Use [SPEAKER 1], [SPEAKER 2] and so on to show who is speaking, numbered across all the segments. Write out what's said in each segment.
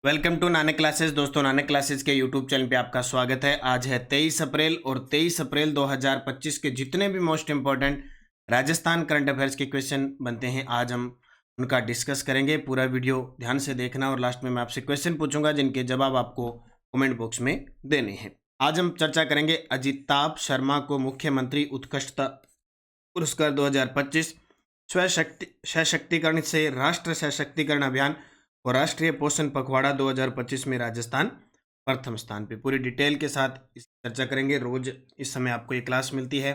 [SPEAKER 1] Welcome to Nanak classes. दोस्तों, Nanak classes के YouTube channel पे आपका स्वागत है। आज है 23 अप्रैल और 23 अप्रैल 2025 के जितने भी most important Rajasthan current affairs के क्वेश्चन बनते हैं, आज हम उनका डिस्कस करेंगे। पूरा वीडियो ध्यान से देखना और लास्ट में मैं आपसे क्वेश्चन पूछूंगा जिनके जवाब आपको कमेंट बॉक्स में देने हैं। आज हम चर्चा करेंगे अजिताभ शर्मा को मुख्यमंत्री उत्कृष्टता पुरस्कार 2025, सशक्तिकरण से राष्ट्र सशक्तिकरण अभियान और राष्ट्रीय पोषण पखवाड़ा 2025 में राजस्थान प्रथम स्थान पे। पूरी डिटेल के साथ इस चर्चा करेंगे। रोज इस समय आपको ये क्लास मिलती है,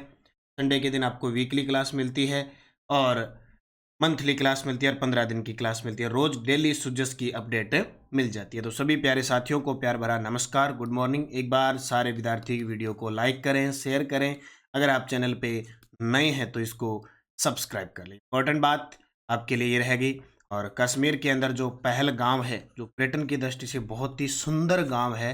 [SPEAKER 1] संडे के दिन आपको वीकली क्लास मिलती है और मंथली क्लास मिलती है और 15 दिन की क्लास मिलती है। रोज डेली सुजस की अपडेट मिल जाती है। तो सभी प्यारे साथियों को प्यार भरा नमस्कार, गुड मॉर्निंग। एक बार सारे विद्यार्थी वीडियो को लाइक करें, शेयर करें। अगर आप चैनल पे नए हैं तो इसको सब्सक्राइब कर लें। इंपॉर्टेंट बात आपके लिए ये रहेगी। और कश्मीर के अंदर जो पहलगाम है, जो पर्यटन की दृष्टि से बहुत ही सुंदर गांव है,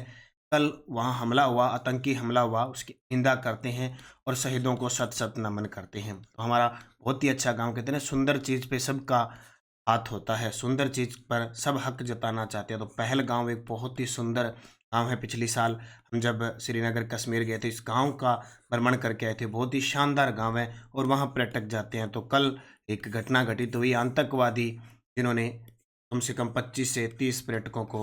[SPEAKER 1] कल वहां हमला हुआ, आतंकी हमला हुआ, उसकी निंदा करते हैं और शहीदों को शत शत नमन करते हैं। तो हमारा बहुत ही अच्छा गांव, कहते हैं सुंदर चीज़ पे सबका हाथ होता है, सुंदर चीज़ पर सब हक जताना चाहते हैं। तो पहलगाम एक बहुत ही सुंदर गांव है। पिछली साल हम जब श्रीनगर कश्मीर गए थे, इस गांव का भ्रमण करके आए थे। बहुत ही शानदार गांव है और वहां पर्यटक जाते हैं। तो कल एक घटना घटित हुई, आतंकवादी जिन्होंने कम से कम 25 से 30 पर्यटकों को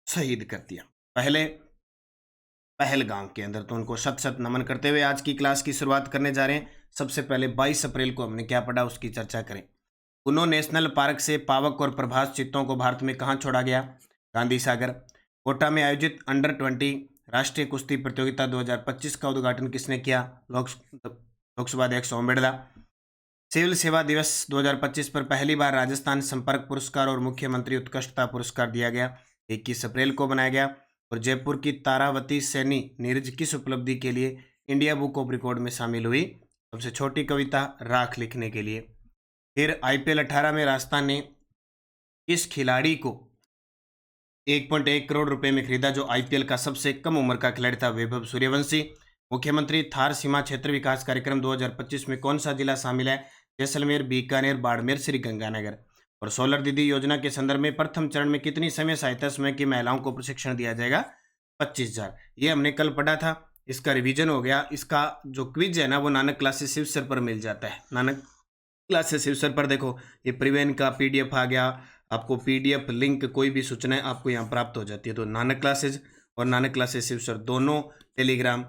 [SPEAKER 1] शहीद कर दिया पहले पहलगाम के अंदर। तो उनको शत शत नमन करते हुए आज की क्लास की शुरुआत करने जा रहे हैं। सबसे पहले 22 अप्रैल को हमने क्या पढ़ा उसकी चर्चा करें। कुनो नेशनल पार्क से पावक और प्रभास चीतों को भारत में कहाँ छोड़ा गया? गांधी सागर। कोटा में आयोजित अंडर-20 राष्ट्रीय कुश्ती प्रतियोगिता 2025 का उद्घाटन किसने किया? लोकसभा अध्यक्ष ओम बिड़ला। सिविल सेवा दिवस 2025 पर पहली बार राजस्थान संपर्क पुरस्कार और मुख्यमंत्री उत्कृष्टता पुरस्कार दिया गया। 21 अप्रैल को बनाया गया। और जयपुर की तारावती सैनी नीरज किस उपलब्धि के लिए इंडिया बुक ऑफ रिकॉर्ड में शामिल हुई? सबसे छोटी कविता राख लिखने के लिए। फिर आईपीएल 18 में राजस्थान ने किस खिलाड़ी को 1.1 करोड़ रुपए में खरीदा? जो आईपीएल का सबसे कम उम्र का खिलाड़ी था, वैभव सूर्यवंशी। मुख्यमंत्री थार सीमा क्षेत्र विकास कार्यक्रम 2025 में कौन सा जिला शामिल है? जैसलमेर, बीकानेर, बाड़मेर, श्रीगंगानगर। और सोलर दीदी योजना के संदर्भ में प्रथम चरण में कितनी समय सहायता समय की महिलाओं को प्रशिक्षण दिया जाएगा? 25,000। ये हमने कल पढ़ा था, इसका रिवीजन हो गया। इसका जो क्विज है ना, वो नानक क्लासेस शिव सर पर मिल जाता है। नानक क्लासेस शिव सर पर देखो, ये प्रिवेन का पीडीएफ आ गया। आपको पीडीएफ लिंक कोई भी सूचनाएं आपको यहाँ प्राप्त हो जाती है। तो नानक क्लासेज और नानक क्लासेस शिव सर दोनों टेलीग्राम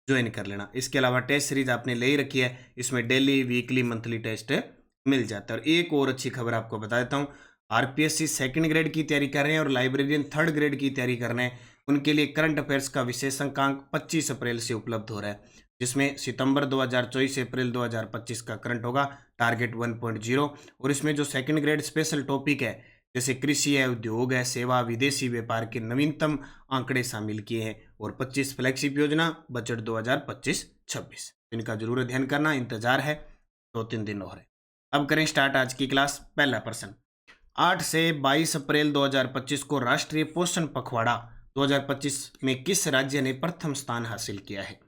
[SPEAKER 1] ज्वाइन कर लेना। इसके अलावा टेस्ट सीरीज आपने ले ही रखी है, इसमें डेली वीकली मंथली टेस्ट मिल जाता है। और एक और अच्छी खबर आपको बता देता हूँ, आरपीएससी सेकंड ग्रेड की तैयारी कर रहे हैं और लाइब्रेरियन थर्ड ग्रेड की तैयारी कर रहे हैं, उनके लिए करंट अफेयर्स का विशेष अंकांक 25 अप्रैल से उपलब्ध हो रहा है, जिसमें सितंबर 2024 से अप्रैल 2025 का करंट होगा, टारगेट 1.0। और इसमें जो सेकंड ग्रेड स्पेशल टॉपिक है, जैसे कृषि है, उद्योग है, सेवा, विदेशी व्यापार के नवीनतम आंकड़े शामिल किए हैं। और 25 फ्लैगशिप योजना बजट 2025-26, इनका जरूर अध्ययन करना। इंतजार है, 2-3 दिन और है। अब करें स्टार्ट आज की क्लास। पहला प्रश्न, 8 से 22 अप्रैल 2025 को राष्ट्रीय पोषण पखवाड़ा 2025 में किस राज्य ने प्रथम स्थान हासिल किया है?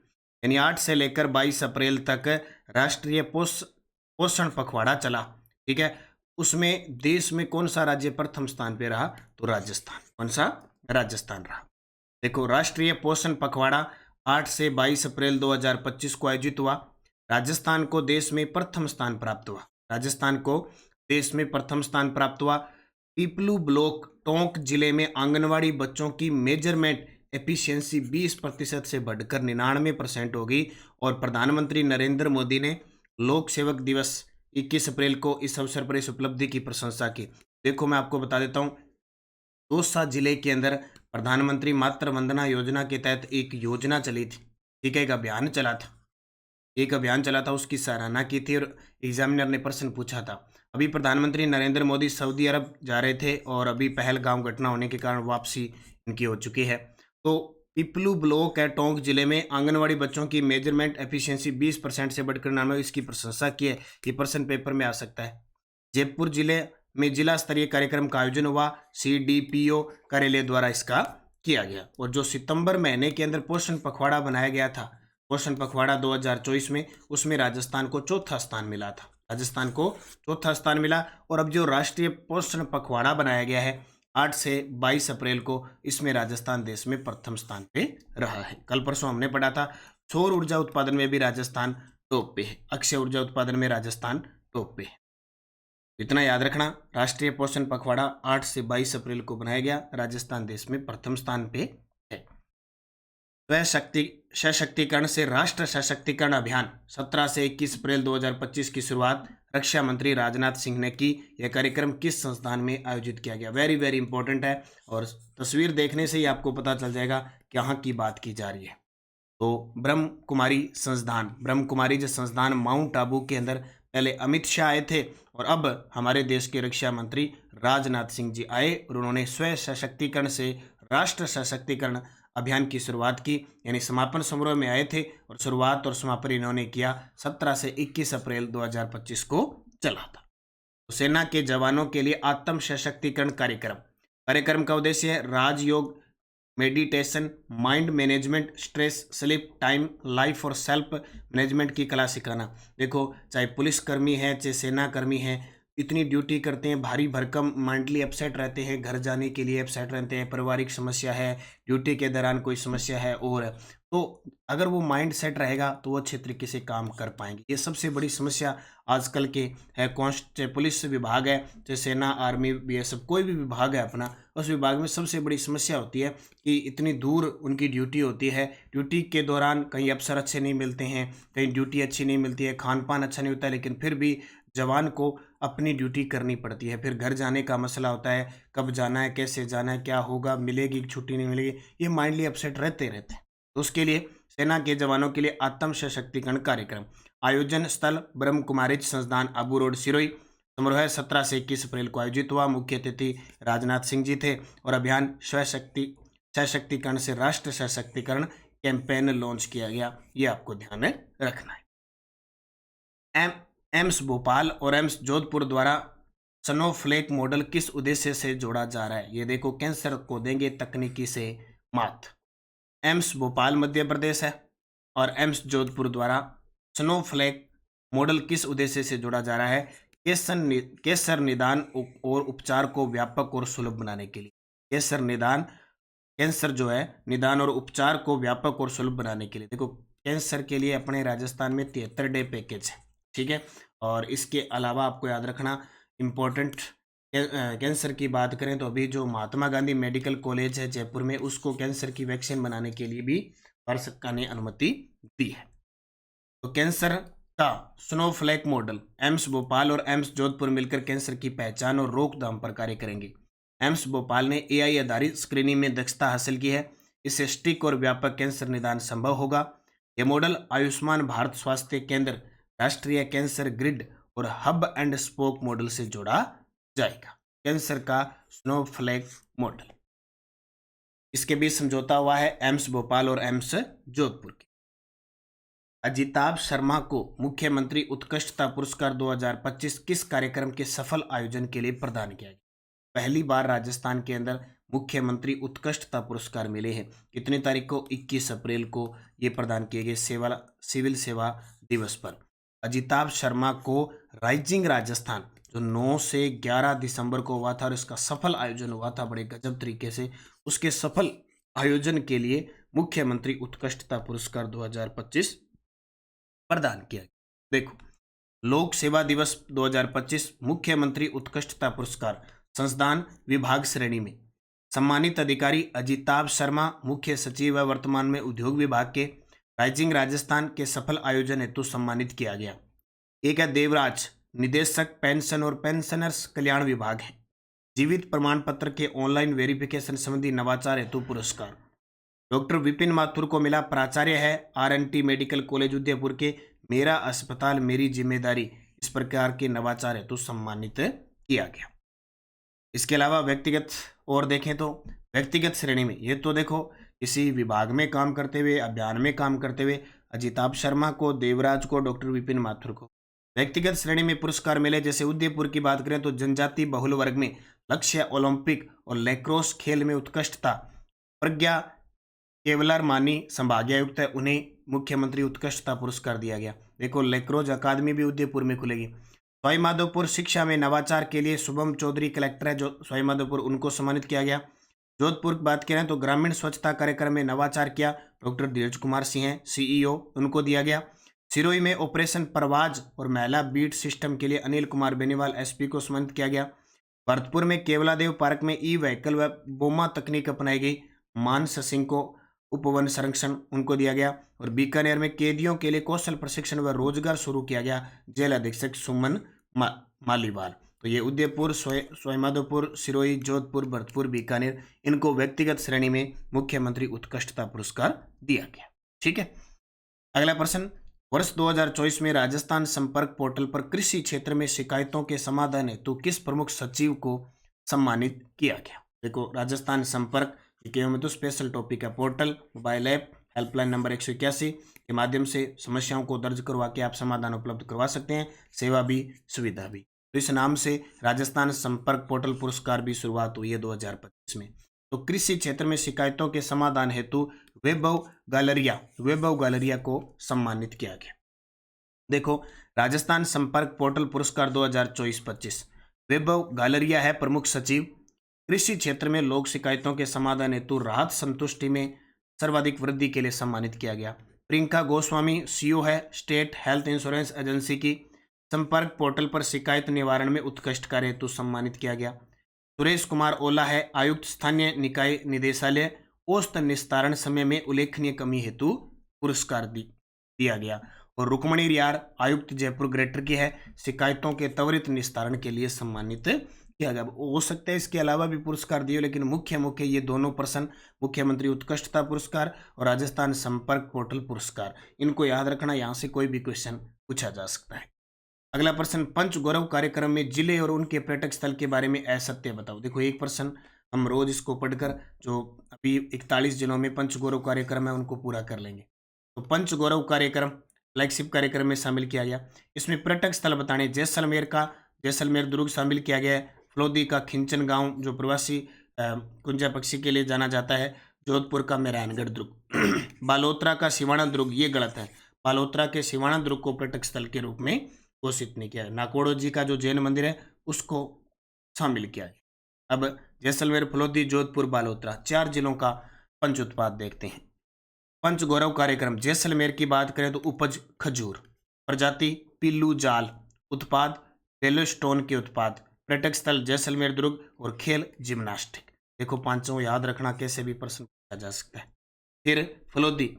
[SPEAKER 1] यानी 8 से लेकर 22 अप्रैल तक राष्ट्रीय पोषण पखवाड़ा चला, ठीक है। उसमें देश में कौन सा राज्य प्रथम स्थान पे रहा? तो राजस्थान। कौन सा? राजस्थान रहा। देखो, राष्ट्रीय पोषण पखवाड़ा 8 से 22 अप्रैल 2025 को आयोजित हुआ। राजस्थान को देश में प्रथम स्थान प्राप्त हुआ। राजस्थान को देश में प्रथम स्थान प्राप्त हुआ। पीपलू ब्लॉक टोंक जिले में आंगनवाड़ी बच्चों की मेजरमेंट एफिशिएंसी 20% से बढ़कर 99% हो गई। और प्रधानमंत्री नरेंद्र मोदी ने लोक सेवक दिवस 21 अप्रैल को इस अवसर पर इस उपलब्धि की प्रशंसा की। देखो, मैं आपको बता देता हूँ, दौसा जिले के अंदर प्रधानमंत्री मातृ वंदना योजना के तहत एक योजना चली थी, ठीक है, एक अभियान चला था, उसकी सराहना की थी और एग्जामिनर ने प्रश्न पूछा था। अभी प्रधानमंत्री नरेंद्र मोदी सऊदी अरब जा रहे थे और अभी पहलगाम घटना होने के कारण वापसी इनकी हो चुकी है। तो पिपलू ब्लॉक है टोंक जिले में आंगनवाड़ी बच्चों की मेजरमेंट एफिशिएंसी 20% से बढ़कर 99, इसकी प्रशंसा की है। ये प्रश्न पेपर में आ सकता है। जयपुर जिले में जिला स्तरीय कार्यक्रम का आयोजन हुआ, सीडीपीओ कार्यालय द्वारा इसका किया गया। और जो सितंबर महीने के अंदर पोषण पखवाड़ा बनाया गया था, पोषण पखवाड़ा 2024 में, उसमें राजस्थान को चौथा स्थान मिला था। राजस्थान को चौथा स्थान मिला। और अब जो राष्ट्रीय पोषण पखवाड़ा बनाया गया है, 8 से 22 अप्रैल को इसमें राजस्थान देश में प्रथम स्थान पे रहा है। कल परसों हमने पढ़ा था सौर ऊर्जा उत्पादन में भी राजस्थान टॉप पे है, अक्षय ऊर्जा उत्पादन में राजस्थान टॉप पे है। इतना याद रखना, राष्ट्रीय पोषण पखवाड़ा 8 से 22 अप्रैल को बनाया गया, राजस्थान देश में प्रथम स्थान पे है। सशक्तिकरण से राष्ट्र सशक्तिकरण अभियान 17 से 21 अप्रैल 2025 की शुरुआत रक्षा मंत्री राजनाथ सिंह ने की। यह कार्यक्रम किस संस्थान में आयोजित किया गया? वेरी वेरी इंपॉर्टेंट है और तस्वीर देखने से ही आपको पता चल जाएगा कि यहाँ की बात की जा रही है। तो ब्रह्म कुमारी जो संस्थान माउंट आबू के अंदर पहले अमित शाह आए थे और अब हमारे देश के रक्षा मंत्री राजनाथ सिंह जी आए और उन्होंने स्व सशक्तिकरण से राष्ट्र सशक्तिकरण अभियान की शुरुआत की, यानी समापन समारोह में आए थे और शुरुआत और समापन इन्होंने किया 17 से 21 अप्रैल 2025 को चला था। तो सेना के जवानों के लिए आत्म सशक्तिकरण कार्यक्रम का उद्देश्य है Rajyog, meditation, mind management, stress, sleep, time, life और सेल्फ मैनेजमेंट की कला सिखाना। देखो, चाहे पुलिसकर्मी है चाहे सेना कर्मी है, इतनी ड्यूटी करते हैं, भारी भरकम मेंटली अपसेट रहते हैं, घर जाने के लिए अपसेट रहते हैं, पारिवारिक समस्या है, ड्यूटी के दौरान कोई समस्या है, और तो अगर वो माइंड सेट रहेगा तो वो अच्छे तरीके से काम कर पाएंगे। ये सबसे बड़ी समस्या आजकल के है। चाहे पुलिस विभाग है, चाहे सेना, आर्मी, बीएसएफ, कोई भी विभाग है अपना, उस विभाग में सबसे बड़ी समस्या होती है कि इतनी दूर उनकी ड्यूटी होती है, ड्यूटी के दौरान कहीं अफसर अच्छे नहीं मिलते हैं, कहीं ड्यूटी अच्छी नहीं मिलती है, खान पान अच्छा नहीं होता है, लेकिन फिर भी जवान को अपनी ड्यूटी करनी पड़ती है। फिर घर जाने का मसला होता है, कब जाना है, कैसे जाना है, क्या होगा, मिलेगी छुट्टी नहीं मिलेगी, ये माइंडली अपसेट रहते हैं। तो उसके लिए सेना के जवानों के लिए आत्म सशक्तिकरण कार्यक्रम, आयोजन स्थल ब्रह्म कुमारी संस्थान, आबू रोड, सिरोही। समारोह 17 से 21 अप्रैल को आयोजित हुआ। मुख्य अतिथि राजनाथ सिंह जी थे और अभियान सशक्तिकरण से राष्ट्र सशक्तिकरण कैंपेन लॉन्च किया गया। ये आपको ध्यान में रखना है। एम्स भोपाल और एम्स जोधपुर द्वारा स्नोफ्लेक मॉडल किस उद्देश्य से जोड़ा जा रहा है? ये देखो, कैंसर को देंगे तकनीकी से मात। एम्स भोपाल मध्य प्रदेश है और एम्स जोधपुर द्वारा स्नोफ्लेक मॉडल किस उद्देश्य से जोड़ा जा रहा है? कैंसर निदान और उपचार को व्यापक और सुलभ बनाने के लिए। कैंसर जो है निदान और उपचार को व्यापक और सुलभ बनाने के लिए। देखो, कैंसर के लिए अपने राजस्थान में 73 डे पैकेज है, ठीक है। और इसके अलावा आपको याद रखना इम्पोर्टेंट, कैंसर की बात करें तो अभी जो महात्मा गांधी मेडिकल कॉलेज है जयपुर में, उसको कैंसर की वैक्सीन बनाने के लिए भी भारत सरकार ने अनुमति दी है। तो कैंसर का स्नोफ्लेक मॉडल, एम्स भोपाल और एम्स जोधपुर मिलकर कैंसर की पहचान और रोकथाम पर कार्य करेंगे। एम्स भोपाल ने एआई आधारित स्क्रीनिंग में दक्षता हासिल की है। इससे सटीक और व्यापक कैंसर निदान संभव होगा। यह मॉडल आयुष्मान भारत स्वास्थ्य केंद्र, राष्ट्रीय कैंसर ग्रिड और हब एंड स्पोक मॉडल से जोड़ा जाएगा। कैंसर का स्नोफ्लेक मॉडल, इसके बीच समझौता हुआ है एम्स भोपाल और एम्स जोधपुर के। अजिताभ शर्मा को मुख्यमंत्री उत्कृष्टता पुरस्कार 2025 किस कार्यक्रम के सफल आयोजन के लिए प्रदान किया गया? पहली बार राजस्थान के अंदर मुख्यमंत्री उत्कृष्टता पुरस्कार मिले हैं। कितनी तारीख को? 21 अप्रैल को ये प्रदान किए गए सिविल सेवा दिवस पर। अजिताभ शर्मा को राइजिंग राजस्थान जो 9 से 11 दिसंबर को हुआ था और इसका सफल आयोजन हुआ था बड़े गजब तरीके से, उसके सफल आयोजन के लिए मुख्यमंत्री उत्कृष्टता पुरस्कार 2025 प्रदान किया गया। देखो, लोक सेवा दिवस 2025 मुख्यमंत्री उत्कृष्टता पुरस्कार संस्थान विभाग श्रेणी में सम्मानित अधिकारी अजिताभ शर्मा, मुख्य सचिव व वर्तमान में उद्योग विभाग के, राइजिंग राजस्थान के सफल आयोजन हेतु सम्मानित किया गया। एक है देवराज, निदेशक पेंशन और पेंशनर्स कल्याण विभाग है। जीवित प्रमाण पत्र के ऑनलाइन वेरिफिकेशन संबंधी नवाचार हेतु पुरस्कार डॉक्टर विपिन माथुर को मिला। प्राचार्य है आरएनटी मेडिकल कॉलेज उदयपुर के, मेरा अस्पताल मेरी जिम्मेदारी, इस प्रकार के नवाचार हेतु सम्मानित किया गया। इसके अलावा व्यक्तिगत और देखें तो व्यक्तिगत श्रेणी में ये तो देखो, किसी विभाग में काम करते हुए, अभियान में काम करते हुए अजिताभ शर्मा को, देवराज को, डॉक्टर विपिन माथुर को व्यक्तिगत श्रेणी में पुरस्कार मिले। जैसे उदयपुर की बात करें तो जनजाति बहुल वर्ग में लक्ष्य ओलंपिक और लैक्रोस खेल में उत्कृष्टता, प्रज्ञा केवलर मानी संभागायुक्त है, उन्हें मुख्यमंत्री उत्कृष्टता पुरस्कार दिया गया। देखो, लैक्रोस अकादमी भी उदयपुर में खुलेगी। सवाईमाधोपुर शिक्षा में नवाचार के लिए शुभम चौधरी कलेक्टर है जो सवाईमाधोपुर, उनको सम्मानित किया गया। जोधपुर की बात करें तो ग्रामीण स्वच्छता कार्यक्रम में नवाचार किया डॉक्टर धीरज कुमार सिंह हैं, सीईओ, उनको दिया गया। सिरोही में ऑपरेशन परवाज और महिला बीट सिस्टम के लिए अनिल कुमार बेनीवाल एसपी को सम्मानित किया गया। भरतपुर में केवलादेव पार्क में ई व्हीकल व बोमा तकनीक अपनाई गई, मानस सिंह को उपवन संरक्षण, उनको दिया गया। और बीकानेर में कैदियों के लिए कौशल प्रशिक्षण व रोजगार शुरू किया गया, जेल अधीक्षक सुमन मालीवाल। तो ये उदयपुर, सवाईमाधोपुर, सिरोही, जोधपुर, भरतपुर, बीकानेर, इनको व्यक्तिगत श्रेणी में मुख्यमंत्री उत्कृष्टता पुरस्कार दिया गया। ठीक है, अगला प्रश्न, वर्ष 2024 में राजस्थान संपर्क पोर्टल पर कृषि क्षेत्र में शिकायतों के समाधान हेतु किस प्रमुख सचिव को सम्मानित किया गया? देखो, राजस्थान संपर्क में तो स्पेशल टॉपिक है, portal, mobile app, helpline number 181 के माध्यम से समस्याओं को दर्ज करवा के आप समाधान उपलब्ध करवा सकते हैं, सेवा भी सुविधा भी। तो इस नाम से राजस्थान संपर्क पोर्टल पुरस्कार भी शुरुआत हुई है 2025 में। तो कृषि क्षेत्र में शिकायतों के समाधान हेतु वैभव गालरिया को सम्मानित किया गया। देखो, राजस्थान संपर्क पोर्टल पुरस्कार 2024-25, वैभव गालरिया है प्रमुख सचिव। कृषि क्षेत्र में लोक शिकायतों के समाधान हेतु राहत संतुष्टि में सर्वाधिक वृद्धि के लिए सम्मानित किया गया। प्रियंका गोस्वामी सीईओ है स्टेट हेल्थ इंश्योरेंस एजेंसी की, संपर्क पोर्टल पर शिकायत निवारण में उत्कृष्ट कार्य हेतु सम्मानित किया गया। सुरेश कुमार ओला है आयुक्त स्थानीय निकाय निदेशालय, औसत निस्तारण समय में उल्लेखनीय कमी हेतु पुरस्कार दिया गया। और रुक्मणी रियार आयुक्त जयपुर ग्रेटर की है, शिकायतों के त्वरित निस्तारण के लिए सम्मानित किया गया। हो सकता है इसके अलावा भी पुरस्कार दिए, लेकिन मुख्य ये दोनों प्रश्न, मुख्यमंत्री उत्कृष्टता पुरस्कार और राजस्थान संपर्क पोर्टल पुरस्कार, इनको याद रखना, यहाँ से कोई भी क्वेश्चन पूछा जा सकता है। अगला प्रश्न, पंच गौरव कार्यक्रम में जिले और उनके पर्यटक स्थल के बारे में असत्य बताओ। देखो, एक प्रश्न हम रोज इसको पढ़कर जो अभी 41 जिलों में पंच गौरव कार्यक्रम है उनको पूरा कर लेंगे। तो पंच गौरव कार्यक्रम फ्लैगशिप कार्यक्रम में शामिल किया गया। इसमें पर्यटक स्थल बताने, जैसलमेर दुर्ग शामिल किया गया है, फलोदी का खिंचन गांव जो प्रवासी कुंजा पक्षी के लिए जाना जाता है, जोधपुर का मेहरानगढ़ दुर्ग, बालोतरा का सिवाना दुर्ग, ये गलत है, बालोतरा के सिवाना दुर्ग को पर्यटक स्थल के रूप में घोषित नहीं किया है। नाकोड़ो जी का जो जैन मंदिर है उसको शामिल किया है। अब जैसलमेर, फलोदी, जोधपुर, बालोतरा, 4 जिलों का पंच उत्पाद देखते हैं। पंच गौरव कार्यक्रम, जैसलमेर की बात करें तो उपज खजूर, प्रजाति पिल्लू जाल, उत्पाद रेलवे स्टोन के उत्पाद, पर्यटक स्थल जैसलमेर दुर्ग और खेल जिम्नास्टिक। देखो, पांचों याद रखना, कैसे भी प्रश्न पूछा जा सकता है। फिर फलोदी,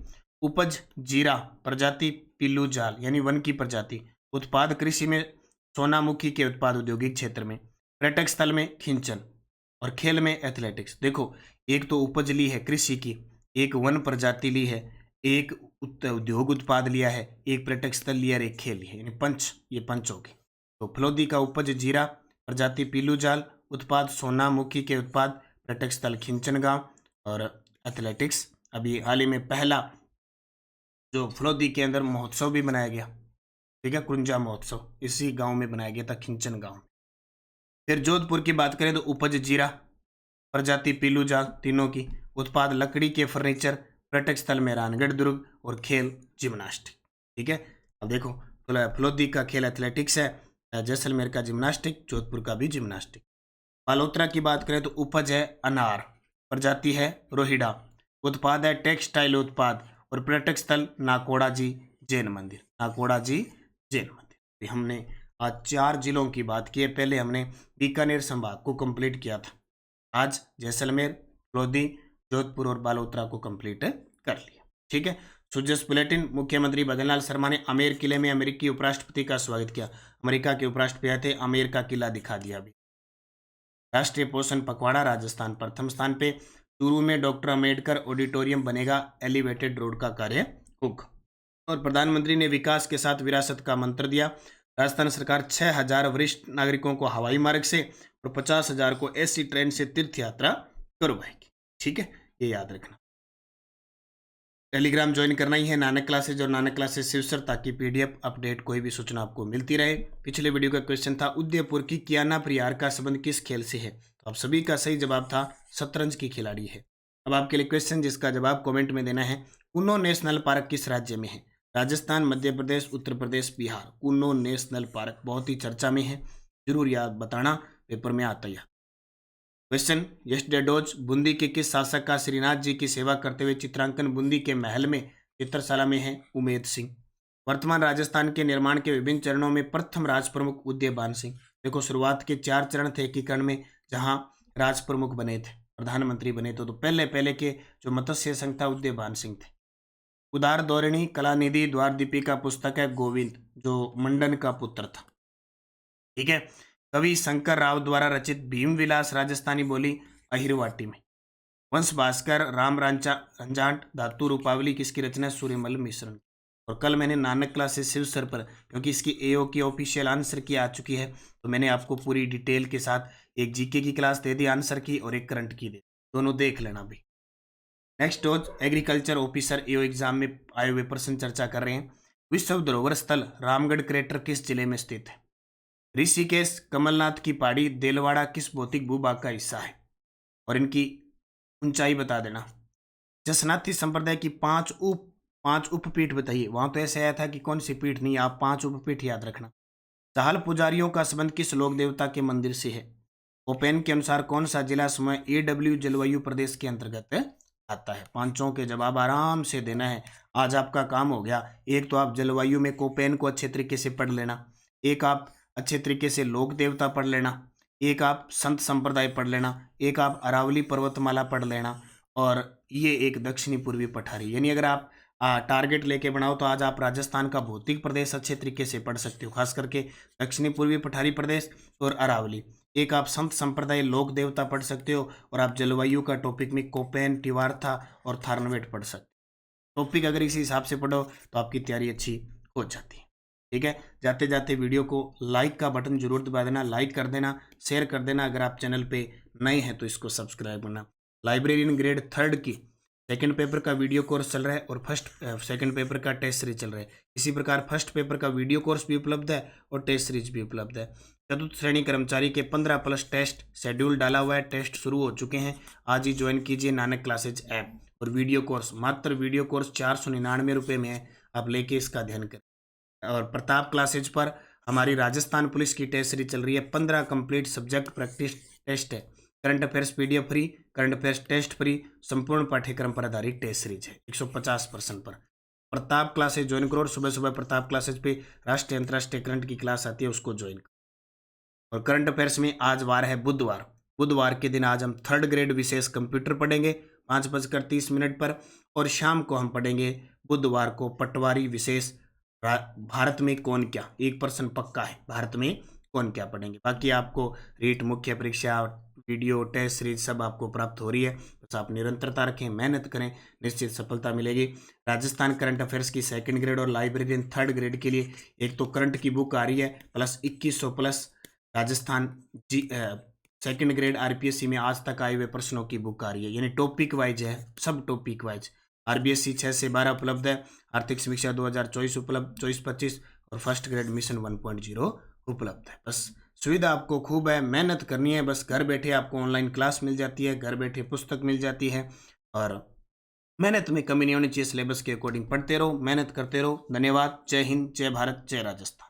[SPEAKER 1] उपज जीरा, प्रजाति पिल्लू जाल यानी वन की प्रजाति, उत्पाद कृषि में सोनामुखी के उत्पाद औद्योगिक क्षेत्र में, पर्यटक स्थल में खिंचन और खेल में एथलेटिक्स। देखो, एक तो उपज ली है कृषि की, एक वन प्रजाति ली है, एक उद्योग उत्पाद लिया है, एक पर्यटक स्थल लिया और एक खेल लिया, यानी पंच, ये पंच हो गए। तो फलोदी का उपज जीरा, प्रजाति पीलू जाल, उत्पाद सोनामुखी के उत्पाद, पर्यटक स्थल खिंचन गांव और एथलेटिक्स। अभी हाल ही में पहला जो फलोदी के अंदर महोत्सव भी बनाया गया, ठीक है, कुंजा महोत्सव, इसी गांव में बनाया गया था, खिंचन गांव। फिर जोधपुर की बात करें तो उपज जीरा, प्रजाति पीलू जाल, तीनों की, उत्पाद लकड़ी के फर्नीचर, पर्यटक स्थल मेहरानगढ़ दुर्ग और खेल जिम्नास्टिक। ठीक है, अब देखो, फलोदी का खेल एथलेटिक्स है, जैसलमेर का जिम्नास्टिक, जोधपुर का भी जिम्नास्टिक। बालोतरा की बात करें तो उपज है अनार, प्रजाति है रोहिड़ा, उत्पाद है टेक्सटाइल उत्पाद और पर्यटक स्थल नाकोड़ा जी जैन मंदिर, नाकोड़ा जी जैन मंदिर। हमने आज 4 जिलों की बात की है, पहले हमने बीकानेर संभाग को कंप्लीट किया था, आज जैसलमेर, फलोदी, जोधपुर और बालोतरा को कंप्लीट कर लिया। ठीक है, सुजस बुलेटिन, मुख्यमंत्री भजनलाल शर्मा ने आमेर किले में अमेरिकी उपराष्ट्रपति का स्वागत किया। अमेरिका के उपराष्ट्रपति आए थे, आमेर का किला दिखा दिया। अभी राष्ट्रीय पोषण पखवाड़ा, राजस्थान प्रथम स्थान पे। चूरू में डॉक्टर अम्बेडकर ऑडिटोरियम बनेगा, एलिवेटेड रोड का कार्य होगा। और प्रधानमंत्री ने विकास के साथ विरासत का मंत्र दिया। राजस्थान सरकार 6000 वरिष्ठ नागरिकों को हवाई मार्ग से और 50,000 को एसी ट्रेन से तीर्थ यात्रा करवाएगी। ठीक है, ये याद रखना। टेलीग्राम ज्वाइन करना ही है, नानक क्लासेज और नानक क्लासेज शिवसर, ताकि पीडीएफ अपडेट कोई भी सूचना आपको मिलती रहे। पिछले वीडियो का क्वेश्चन था उदयपुर की कियाना प्रियार का संबंध किस खेल से है, तो आप सभी का सही जवाब था शतरंज की खिलाड़ी है। अब आपके लिए क्वेश्चन जिसका जवाब कमेंट में देना है, कुनो नेशनल पार्क किस राज्य में है, राजस्थान, मध्य प्रदेश, उत्तर प्रदेश, बिहार। कूनो नेशनल पार्क बहुत ही चर्चा में है, जरूर याद बताना, पेपर में आता है। क्वेश्चन, यस्टरडे डोज बूंदी के किस शासक का श्रीनाथ जी की सेवा करते हुए चित्रांकन बूंदी के महल में चित्रशाला में है? उमेद सिंह। वर्तमान राजस्थान के निर्माण के विभिन्न चरणों में प्रथम राज प्रमुख उदयबान सिंह। देखो, शुरुआत के 4 चरण थे एकीकरण में, जहां राज प्रमुख बने थे, प्रधानमंत्री बने थे, तो पहले पहले के जो मत्स्य संघ था उदयबान सिंह थे। उदार दौरिणी कलानिधि द्वारदीपी का पुस्तक है गोविंद, जो मंडन का पुत्र था। ठीक है। कवि शंकर राव द्वारा रचित भीम विलास राजस्थानी बोली अहिरवाटी में। वंश भास्कर राम रांचा रंजाट धातु रूपावली किसकी रचना? सूर्यमल मिश्र। और कल मैंने नानक क्लासेस शिव सर पर, क्योंकि इसकी एओ की ऑफिशियल आंसर की आ चुकी है, तो मैंने आपको पूरी डिटेल के साथ एक जीके की क्लास दे दी आंसर की और एक करंट की दे, दोनों देख लेना भी। नेक्स्ट डोज एग्रीकल्चर ऑफिसर एओ एग्जाम में आए हुए प्रश्न चर्चा कर रहे हैं। विश्व धरोहर स्थल रामगढ़ क्रेटर किस जिले में स्थित है? ऋषिकेश, कमलनाथ की पहाड़ी, देलवाड़ा किस भौतिक भूभाग का हिस्सा है? और इनकी ऊंचाई बता देना। जसनाथी संप्रदाय की पांच उपपीठ बताइए। वहां तो ऐसे आया था कि कौन सी पीठ नहीं, आप 5 उपपीठ याद रखना। चाहल पुजारियों का संबंध किस लोक देवता के मंदिर से है? ओपेन के अनुसार कौन सा जिला समय एडब्ल्यू जलवायु प्रदेश के अंतर्गत आता है? 5 के जवाब आराम से देना है। आज आपका काम हो गया। एक तो आप जलवायु में कोपेन को अच्छे तरीके से पढ़ लेना, एक आप अच्छे तरीके से लोक देवता पढ़ लेना, एक आप संत संप्रदाय पढ़ लेना, एक आप अरावली पर्वतमाला पढ़ लेना, और ये एक दक्षिणी पूर्वी पठारी। यानी अगर आप टारगेट लेके बनाओ तो आज आप राजस्थान का भौतिक प्रदेश अच्छे तरीके से पढ़ सकते हो, खास करके दक्षिणी पूर्वी पठारी प्रदेश और अरावली। एक आप संत संप्रदाय लोक देवता पढ़ सकते हो, और आप जलवायु का टॉपिक में कोपेन, टिवार्था और थार्नवेट पढ़ सकते हो। टॉपिक अगर इसी हिसाब से पढ़ो तो आपकी तैयारी अच्छी हो जाती है। ठीक है। जाते जाते वीडियो को लाइक का बटन जरूर दबा देना, लाइक कर देना, शेयर कर देना। अगर आप चैनल पे नए हैं तो इसको सब्सक्राइब करना। लाइब्रेरियन ग्रेड 3 की सेकंड पेपर का वीडियो कोर्स चल रहा है और सेकंड पेपर का टेस्ट सीरीज चल रहा है। इसी प्रकार फर्स्ट पेपर का वीडियो कोर्स भी उपलब्ध है और टेस्ट सीरीज भी उपलब्ध है। चतुर्थ श्रेणी कर्मचारी के 15+ टेस्ट शेड्यूल डाला हुआ है, टेस्ट शुरू हो चुके हैं। आज ही ज्वाइन कीजिए नानक क्लासेज ऐप। और वीडियो कोर्स, मात्र वीडियो कोर्स 499 रुपये में है, आप लेके इसका अध्ययन करें। और प्रताप क्लासेज पर हमारी राजस्थान पुलिस की टेस्ट सीरीज चल रही है। 15 कंप्लीट सब्जेक्ट प्रैक्टिस टेस्ट है, current affairs PDF free, current affairs test free, संपूर्ण पाठ्यक्रम पर आधारित टेस्ट सीरीज है 150% पर। प्रताप क्लासेज ज्वाइन करो और सुबह सुबह प्रताप क्लासेज पे राष्ट्रीय अंतर्राष्ट्रीय करंट की क्लास आती है, उसको ज्वाइन करो। और करंट अफेयर्स में आज वार है बुधवार। बुधवार के दिन आज हम 3rd ग्रेड विशेष कंप्यूटर पढ़ेंगे 5:30 पर, और शाम को हम पढ़ेंगे बुधवार को पटवारी विशेष भारत में कौन क्या। 1% पक्का है, भारत में कौन क्या पढ़ेंगे। बाकी आपको रीट, मुख्य परीक्षा, वीडियो, टेस्ट सीरीज सब आपको प्राप्त हो रही है। बस आप निरंतरता रखें, मेहनत करें, निश्चित सफलता मिलेगी। राजस्थान करंट अफेयर्स की 2nd ग्रेड और लाइब्रेरियन 3rd ग्रेड के लिए एक तो करंट की बुक आ रही है, plus 2100 plus Rajasthan 2nd grade RPSC में आज तक आए हुए प्रश्नों की बुक आ रही है। यानी टॉपिक वाइज है, सब टॉपिक वाइज। आरबीएससी 6 से 12 उपलब्ध है, आर्थिक समीक्षा 2024 उपलब्ध 24-25, और फर्स्ट ग्रेड मिशन 1.0 उपलब्ध है। बस सुविधा आपको खूब है, मेहनत करनी है। बस घर बैठे आपको ऑनलाइन क्लास मिल जाती है, घर बैठे पुस्तक मिल जाती है, और मेहनत में कमी नहीं होनी चाहिए। सिलेबस के अकॉर्डिंग पढ़ते रहो, मेहनत करते रहो। धन्यवाद। जय हिंद, जय भारत, जय राजस्थान।